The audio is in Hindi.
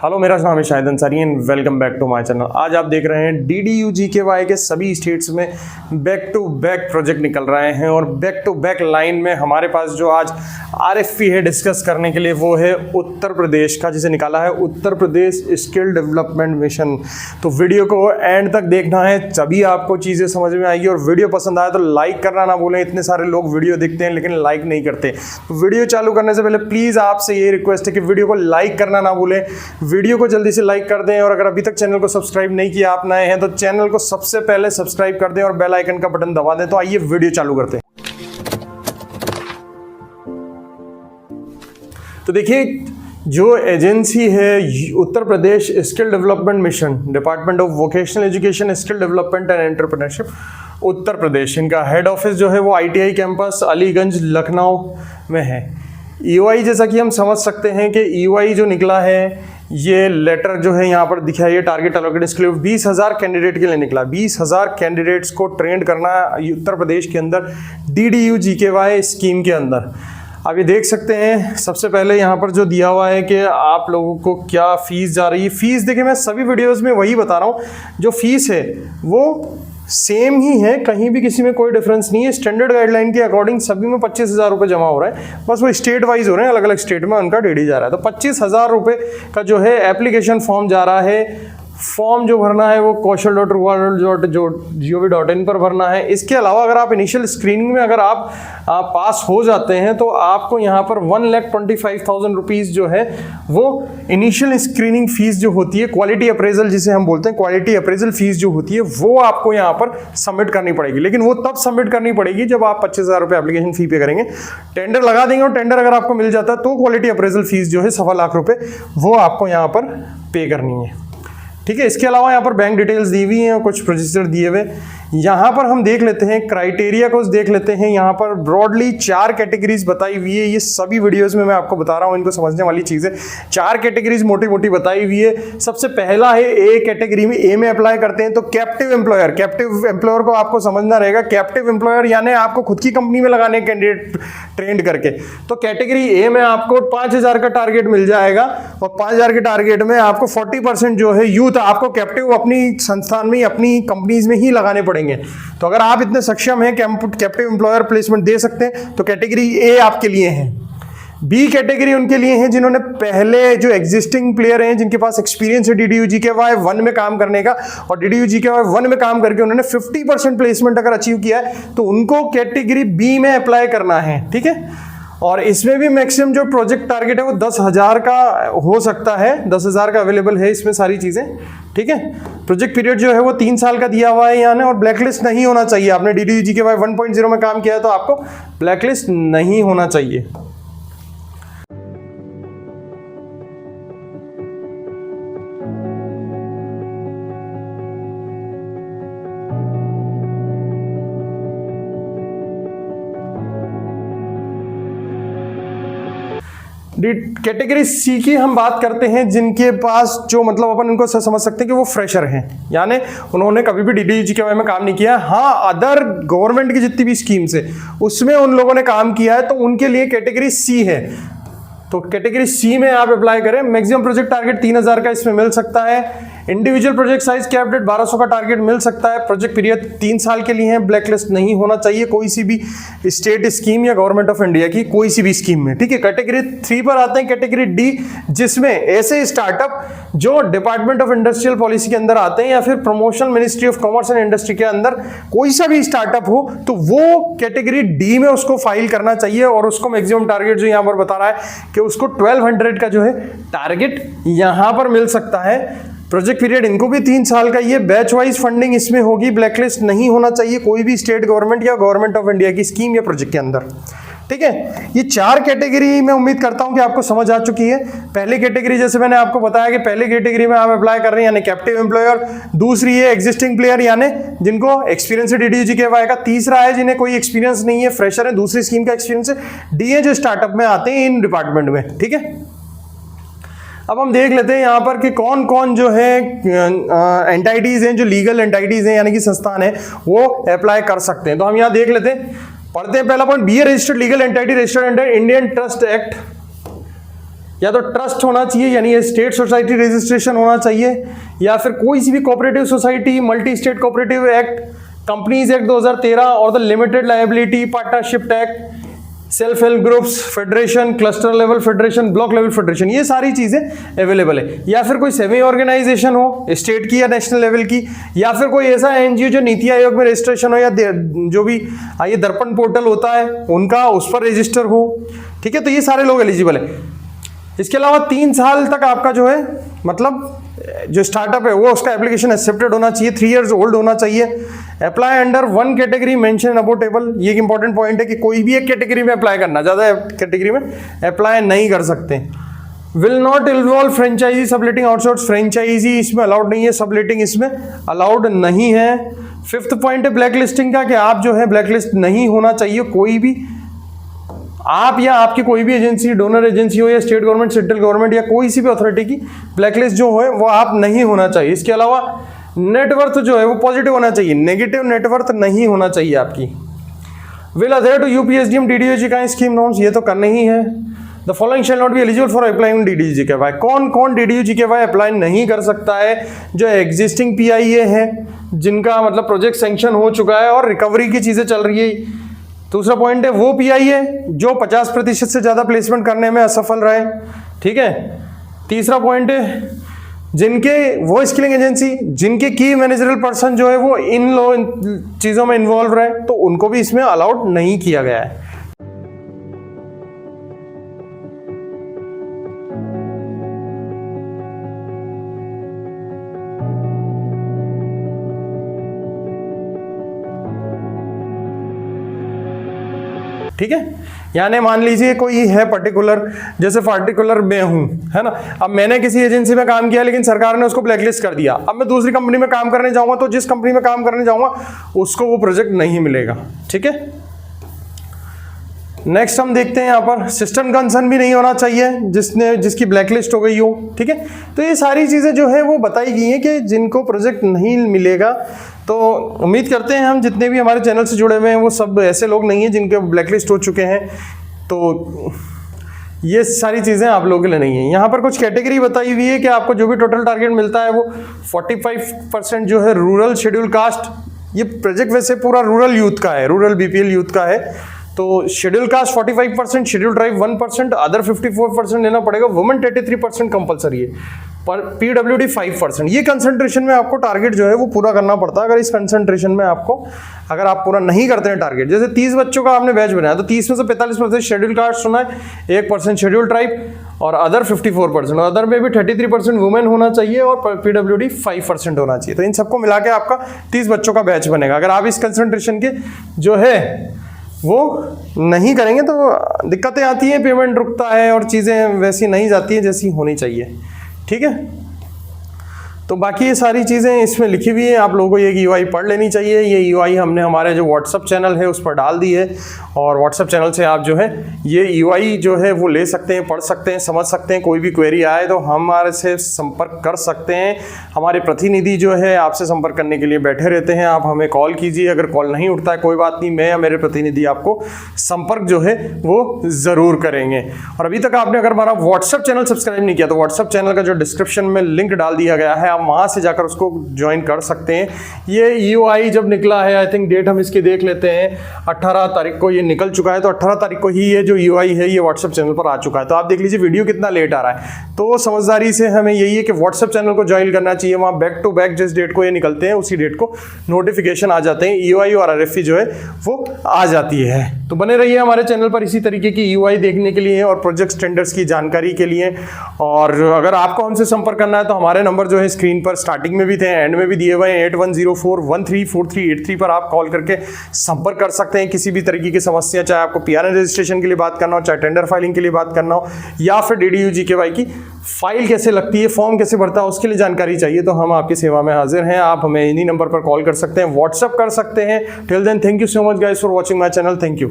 हेलो, मेरा नाम है Shahid Ansari and welcome back to my channel. आज आप देख रहे हैं DDU-GKY के सभी स्टेट्स में बैक टू बैक प्रोजेक्ट निकल रहे हैं और बैक टू बैक लाइन में हमारे पास जो आज RFP है डिस्कस करने के लिए वो है उत्तर प्रदेश का, जिसे निकाला है Uttar Pradesh skill development mission. तो वीडियो को एंड तक देखना है, तभी आपको चीज़ें समझ में आएगी। और वीडियो पसंद आए तो लाइक करना ना भूलें। इतने सारे लोग वीडियो देखते हैं लेकिन लाइक नहीं करते। तो वीडियो चालू करने से पहले प्लीज़ आपसे ये रिक्वेस्ट है कि वीडियो को लाइक करना ना भूलें। वीडियो को जल्दी से लाइक कर दें और अगर अभी तक चैनल को सब्सक्राइब नहीं किया, आप नए हैं तो चैनल को सबसे पहले सब्सक्राइब कर दें और बेल आइकन का बटन दबा दें। तो आइए वीडियो चालू करते हैं। तो देखिए, जो एजेंसी है Uttar Pradesh skill development mission, department of vocational education, skill development and entrepreneurship, Uttar Pradesh, इनका हेड ऑफिस जो है वो ITI कैंपस अलीगंज लखनऊ में है। EY जैसा कि हम समझ सकते हैं कि EY जो निकला है, ये लेटर जो है यहाँ पर दिखा है, ये टारगेट एलोकेटेड के लिए 20,000 कैंडिडेट के लिए निकला। 20,000 कैंडिडेट्स को ट्रेंड करना उत्तर प्रदेश के अंदर DDU-GKY स्कीम के अंदर। आप ये देख सकते हैं, सबसे पहले यहाँ पर जो दिया हुआ है कि आप लोगों को क्या फीस जा रही है। फीस देखिए, मैं सभी वीडियोस में वही बता रहा हूँ, जो फीस है वो सेम ही है, कहीं भी किसी में कोई डिफरेंस नहीं है। स्टैंडर्ड गाइडलाइन के अकॉर्डिंग सभी में 25,000 रुपये जमा हो रहा है, बस वो स्टेट वाइज हो रहे हैं, अलग अलग स्टेट में उनका DD जा रहा है। तो 25,000 रुपये का जो है एप्लीकेशन फॉर्म जा रहा है। फॉर्म जो भरना है वो kaushal.rural.gov.in पर भरना है। इसके अलावा अगर आप इनिशियल स्क्रीनिंग में अगर आप पास हो जाते हैं तो आपको यहाँ पर 1,25,000 रुपीज़ जो है वो इनिशियल स्क्रीनिंग फीस जो होती है, क्वालिटी अप्रेजल जिसे हम बोलते हैं, क्वालिटी अप्रेजल फीस जो होती है वो आपको यहाँ पर सबमिट करनी पड़ेगी। लेकिन वो तब सबमिट करनी पड़ेगी जब आप 25,000 रुपये एप्लीकेशन फी पे करेंगे, टेंडर लगा देंगे और टेंडर अगर आपको मिल जाता है तो क्वालिटी अप्रेजल फीस जो है 1.25 लाख रुपये वो आपको यहाँ पर पे करनी है। ठीक है, इसके अलावा यहाँ पर बैंक डिटेल्स दी हुई हैं और कुछ प्रोसीजर दिए हुए। यहाँ पर हम देख लेते हैं क्राइटेरिया को, देख लेते हैं। यहाँ पर ब्रॉडली 4 कैटेगरीज बताई हुई है। ये सभी वीडियोस में मैं आपको बता रहा हूँ, इनको समझने वाली चीज़ है। 4 कैटेगरीज मोटी मोटी बताई हुई है। सबसे पहला है ए कैटेगरी में, ए में अप्लाई करते हैं तो कैप्टिव एम्प्लॉयर। कैप्टिव एम्प्लॉयर को आपको समझना रहेगा। कैप्टिव एम्प्लॉयर यानी आपको खुद की कंपनी में लगाने कैंडिडेट ट्रेंड करके। तो कैटेगरी ए में आपको 5,000 का टारगेट मिल जाएगा और 5,000 के टारगेट में आपको 40% जो है यूथ आपको कैप्टिव अपनी संस्थान में, अपनी कंपनीज में ही लगाने पड़ेंगे। तो अगर आप इतने सक्षम हैं कैप्टिव एम्प्लॉयर प्लेसमेंट दे सकते हैं तो कैटेगरी ए आपके लिए है। बी कैटेगरी उनके लिए है जिन्होंने पहले, जो एग्जिस्टिंग प्लेयर हैं जिनके पास एक्सपीरियंस है DDU-GKY 1 में काम करने का, और DDU-GKY 1 में काम करके उन्होंने 50% प्लेसमेंट अगर अचीव किया है तो उनको कैटेगरी बी में अप्लाई करना है। ठीक है, और इसमें भी मैक्सिमम जो प्रोजेक्ट टारगेट है वो 10,000 का हो सकता है। 10,000 का अवेलेबल है इसमें सारी चीज़ें। ठीक है, प्रोजेक्ट पीरियड जो है वो 3 साल का दिया हुआ है यहाँ ने, और ब्लैकलिस्ट नहीं होना चाहिए। आपने DDU-GKY 1.0 में काम किया है तो आपको ब्लैकलिस्ट नहीं होना चाहिए। कैटेगरी सी की हम बात करते हैं, जिनके पास जो, मतलब अपन इनको समझ सकते हैं कि वो फ्रेशर हैं, यानी उन्होंने कभी भी DDU-GKY में काम नहीं किया। हाँ, अदर गवर्नमेंट की जितनी भी स्कीम्स है उसमें उन लोगों ने काम किया है, तो उनके लिए कैटेगरी सी है। तो कैटेगरी सी में आप अप्लाई करें। मैक्सिमम प्रोजेक्ट टारगेट 3,000 का इसमें मिल सकता है। इंडिविजुअल प्रोजेक्ट साइज कैप्ड 1200 का टारगेट मिल सकता है। प्रोजेक्ट पीरियड 3 साल के लिए है। ब्लैकलिस्ट नहीं होना चाहिए कोई सी भी स्टेट स्कीम या गवर्नमेंट ऑफ इंडिया की कोई सी भी स्कीम में। ठीक है, कैटेगरी 3 पर आते हैं, कैटेगरी डी, जिसमें ऐसे स्टार्टअप जो डिपार्टमेंट ऑफ इंडस्ट्रियल पॉलिसी के अंदर आते हैं या फिर promotion ministry of commerce and industry के अंदर कोई सा भी स्टार्टअप हो, तो वो कैटेगरी डी में उसको फाइल करना चाहिए। और उसको मैक्सिमम टारगेट जो यहां पर बता रहा है कि उसको 1200 का जो है टारगेट यहां पर मिल सकता है। प्रोजेक्ट पीरियड इनको भी 3 साल का, ये बैच वाइज फंडिंग इसमें होगी। ब्लैकलिस्ट नहीं होना चाहिए कोई भी स्टेट गवर्नमेंट या गवर्नमेंट ऑफ इंडिया की स्कीम या प्रोजेक्ट के अंदर। ठीक है, ये 4 कैटेगरी मैं उम्मीद करता हूं कि आपको समझ आ चुकी है। पहली कैटेगरी, जैसे मैंने आपको बताया कि पहले कैटेगरी में आप अप्लाई कर रहे हैं यानी कैप्टिव एम्प्लॉयर। दूसरी है एग्जिस्टिंग प्लेयर यानी जिनको एक्सपीरियंस है DDU-GKY का। तीसरा है जिन्हें कोई एक्सपीरियंस नहीं है, फ्रेशर है, दूसरी स्कीम का एक्सपीरियंस है। डी है जो स्टार्टअप में आते हैं इन डिपार्टमेंट में। ठीक है, अब हम देख लेते हैं यहाँ पर कि कौन कौन जो है एंटाइटीज हैं, जो लीगल एंटाइटीज हैं यानी कि संस्थान है, वो अप्लाई कर सकते हैं। तो हम यहाँ देख लेते हैं, पढ़ते हैं। पहला point, be a registered legal entity registered under Indian trust act या तो ट्रस्ट होना चाहिए यानी स्टेट सोसाइटी रजिस्ट्रेशन होना चाहिए, या फिर कोई सी भी cooperative society, multi state cooperative act, companies act 2013 और the limited liability partnership act, self help groups, federation, cluster level federation, block level federation, ये सारी चीजें अवेलेबल है। या फिर कोई सेमी ऑर्गेनाइजेशन हो स्टेट की या नेशनल लेवल की, या फिर कोई ऐसा एनजीओ जो नीति आयोग में रजिस्ट्रेशन हो, या जो भी ये दर्पण पोर्टल होता है उनका उस पर रजिस्टर हो। ठीक है, तो ये सारे लोग एलिजिबल है। इसके अलावा 3 साल तक आपका जो है मतलब जो स्टार्टअप है वो उसका एप्लीकेशन एक्सेप्टेड होना चाहिए, 3 years ओल्ड होना चाहिए, apply under 1 category mention about table. ये एक इंपॉर्टेंट पॉइंट है कि कोई भी एक कैटेगरी में अप्लाई करना, ज्यादा कैटेगरी में अप्लाई नहीं कर सकते। Will not involve franchisee subletting outsource, franchisee इसमें अलाउड नहीं है, सबलेटिंग इसमें अलाउड नहीं है। 5th पॉइंट है ब्लैक लिस्टिंग का, कि आप जो है ब्लैक लिस्ट नहीं होना चाहिए कोई भी, आप या आपकी कोई भी एजेंसी, डोनर एजेंसी हो या स्टेट गवर्नमेंट, सेंट्रल गवर्नमेंट या कोई सी भी अथॉरिटी की ब्लैकलिस्ट जो है वो आप नहीं होना चाहिए। इसके अलावा नेटवर्थ जो है वो पॉजिटिव होना चाहिए, नेगेटिव नेटवर्थ नहीं होना चाहिए आपकी। Will adhere to UPSDM DDOGK scheme norms, ये तो करना ही है। The following shall not be eligible for applying DDOGK. कौन कौन डीडीओजीके अप्लाई नहीं कर सकता है? जो एग्जिस्टिंग पीआईए है, जिनका मतलब प्रोजेक्ट सैंक्शन हो चुका है और रिकवरी की चीजें चल रही है। दूसरा पॉइंट है वो पीआईए जो 50% से ज्यादा प्लेसमेंट करने में असफल रहे। ठीक है। तीसरा पॉइंट है जिनके वो स्किलिंग एजेंसी जिनके की मैनेजरल पर्सन जो है वो इन चीजों में इन्वॉल्व रहे, तो उनको भी इसमें अलाउड नहीं किया गया है। ठीक है, यानी मान लीजिए कोई है पर्टिकुलर, जैसे पर्टिकुलर मैं हूं, है ना, अब मैंने किसी एजेंसी में काम किया लेकिन सरकार ने उसको ब्लैकलिस्ट कर दिया। अब मैं दूसरी कंपनी में काम करने जाऊंगा तो जिस कंपनी में काम करने जाऊंगा उसको वो प्रोजेक्ट नहीं मिलेगा। ठीक है। नेक्स्ट हम देखते हैं यहाँ पर सिस्टम कंसर्न भी नहीं होना चाहिए जिसकी ब्लैकलिस्ट हो गई हो। ठीक है, तो ये सारी चीजें जो है वो बताई गई हैं कि जिनको प्रोजेक्ट नहीं मिलेगा। तो उम्मीद करते हैं हम जितने भी हमारे चैनल से जुड़े हुए हैं वो सब ऐसे लोग नहीं हैं जिनके ब्लैकलिस्ट हो चुके हैं। तो ये सारी चीज़ें आप लोगों के लिए नहीं है। यहाँ पर कुछ कैटेगरी बताई हुई है कि आपको जो भी टोटल टारगेट मिलता है वो 45% जो है रूरल शेड्यूल कास्ट। ये प्रोजेक्ट वैसे पूरा रूरल यूथ का है, रूरल बीपीएल यूथ का है। तो schedule caste 45%, schedule tribe 1%, other 54% लेना पड़ेगा, वुमेन 33% कंपलसरी है, पर पीडब्ल्यूडी 5%। ये कंसंट्रेशन में आपको टारगेट जो है वो पूरा करना पड़ता है। अगर इस कंसंट्रेशन में आपको अगर आप पूरा नहीं करते हैं टारगेट, जैसे 30 बच्चों का आपने बैच बनाया तो 30 में से 45% शेड्यूल कास्ट होना है, 1% शेड्यूल ट्राइब और अदर 54%, अदर में भी 33% वुमेन होना चाहिए और पीडब्ल्यूडी 5% होना चाहिए। तो इन सबको मिला के आपका 30 बच्चों का बैच बनेगा। अगर आप इस कंसंट्रेशन के जो है वो नहीं करेंगे तो दिक्कतें आती हैं, पेमेंट रुकता है और चीज़ें वैसी नहीं जाती हैं जैसी होनी चाहिए। ठीक है, तो बाकी ये सारी चीज़ें इसमें लिखी हुई हैं, आप लोगों को ये यूआई पढ़ लेनी चाहिए। ये यूआई हमने हमारे जो व्हाट्सअप चैनल है उस पर डाल दी है और व्हाट्सअप चैनल से आप जो है ये यूआई जो है वो ले सकते हैं, पढ़ सकते हैं, समझ सकते हैं। कोई भी क्वेरी आए तो हमारे से संपर्क कर सकते हैं। हमारे प्रतिनिधि जो है आपसे संपर्क करने के लिए बैठे रहते हैं, आप हमें कॉल कीजिए। अगर कॉल नहीं उठता है कोई बात नहीं, मैं या मेरे प्रतिनिधि आपको संपर्क जो है वो ज़रूर करेंगे। और अभी तक आपने अगर हमारा व्हाट्सअप चैनल सब्सक्राइब नहीं किया तो व्हाट्सअप चैनल का जो डिस्क्रिप्शन में लिंक डाल दिया गया है, वहां से जाकर उसको ज्वाइन कर सकते हैं। ये यूआई जब निकला है, आई थिंक डेट हम इसकी देख लेते हैं, 18 तारीख को ये निकल चुका है। तो 18 तारीख को ही ये जो यूआई है ये व्हाट्सएप चैनल पर आ चुका है। तो आप देख लीजिए वीडियो कितना लेट आ रहा है। तो समझदारी से हमें यही है कि व्हाट्सएप चैनल को ज्वाइन करना चाहिए। वहाँ बैक टू बैक जिस डेट को ये निकलते हैं उसी डेट को नोटिफिकेशन आ जाते हैं, यूआई और आरएफई जो है वो आ जाती है। तो बने रहिए हमारे चैनल पर इसी तरीके की यूआई देखने के लिए और प्रोजेक्ट टेंडर्स की जानकारी के लिए। और अगर आपको हमसे संपर्क करना है तो हमारे नंबर जो है स्क्रीन पर स्टार्टिंग में भी थे, एंड में भी दिए हुए हैं, 8104134383 पर आप कॉल करके संपर्क कर सकते हैं। किसी भी तरीके की समस्या, चाहे आपको पीआरएन रजिस्ट्रेशन के लिए बात करना हो, चाहे टेंडर फाइलिंग के लिए बात करना हो, या फिर डीडीयूजीकेवाई की फाइल कैसे लगती है, फॉर्म कैसे भरता है, उसके लिए जानकारी चाहिए तो हम आपकी सेवा में हाजिर हैं। आप हमें इन्हीं नंबर पर कॉल कर सकते हैं, व्हाट्सएप कर सकते हैं। Till then thank you so much guys for watching my channel. Thank you.